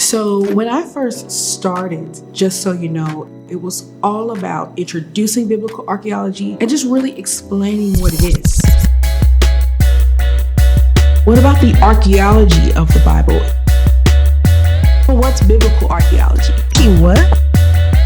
So when I first started, just so you know, it was all about introducing biblical archaeology and just really explaining what it is. What about the archaeology of the Bible? What's biblical archaeology? What?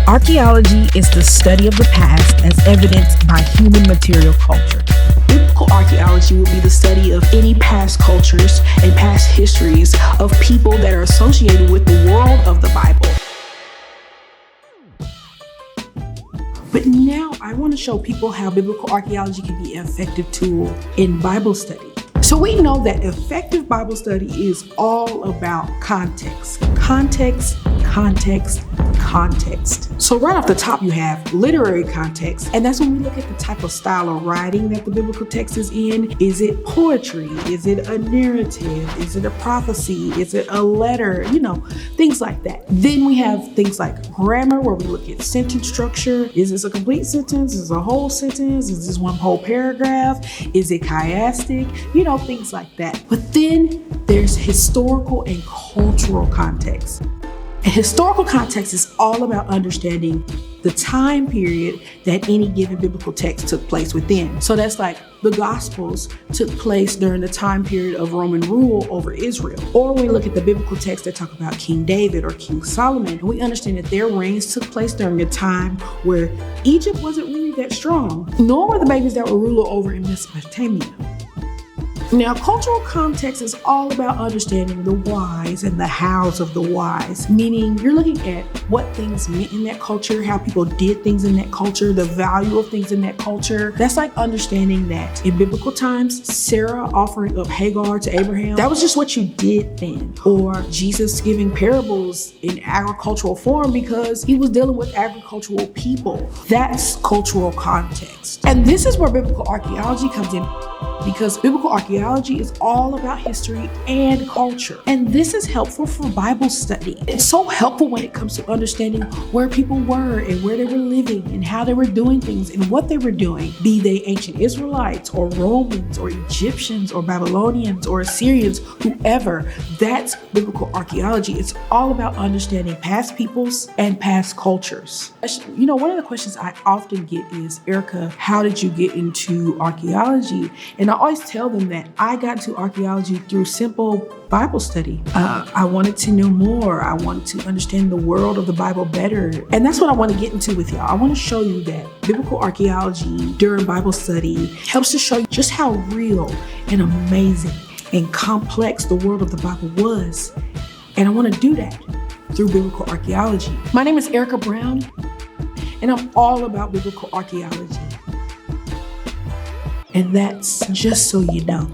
Archaeology is the study of the past as evidenced by human material culture. Biblical archaeology would be the study of any past cultures and past histories of people that are associated with the world of the Bible. But now I want to show people how biblical archaeology can be an effective tool in Bible study. So we know that effective Bible study is all about context. Context, context, context. So right off the top, you have literary context, and that's when we look at the type of style of writing that the biblical text is in. Is it poetry? Is it a narrative? Is it a prophecy? Is it a letter? Things like that. Then we have things like grammar, where we look at sentence structure. Is this a complete sentence? Is this a whole sentence? Is this one whole paragraph? Is it chiastic? Things like that. But then there's historical and cultural context. And historical context is all about understanding the time period that any given biblical text took place within. So that's like the Gospels took place during the time period of Roman rule over Israel. Or when we look at the biblical texts that talk about King David or King Solomon, we understand that their reigns took place during a time where Egypt wasn't really that strong, nor were the babies that were ruler over in Mesopotamia. Now, cultural context is all about understanding the whys and the hows of the whys, meaning you're looking at what things meant in that culture, how people did things in that culture, the value of things in that culture. That's like understanding that in biblical times, Sarah offering up Hagar to Abraham, that was just what you did then. Or Jesus giving parables in agricultural form because he was dealing with agricultural people. That's cultural context. And this is where biblical archaeology comes in, because biblical archaeology is all about history and culture. And this is helpful for Bible study. It's so helpful when it comes to understanding where people were and where they were living and how they were doing things and what they were doing, be they ancient Israelites or Romans or Egyptians or Babylonians or Assyrians, whoever. That's biblical archaeology. It's all about understanding past peoples and past cultures. One of the questions I often get is, Erika, how did you get into archaeology? And I always tell them that I got into archaeology through simple Bible study. I wanted to know more. I wanted to understand the world of the Bible better. And that's what I want to get into with y'all. I want to show you that biblical archaeology during Bible study helps to show you just how real and amazing and complex the world of the Bible was. And I want to do that through biblical archaeology. My name is Erika Brown, and I'm all about biblical archaeology. And that's just so you know.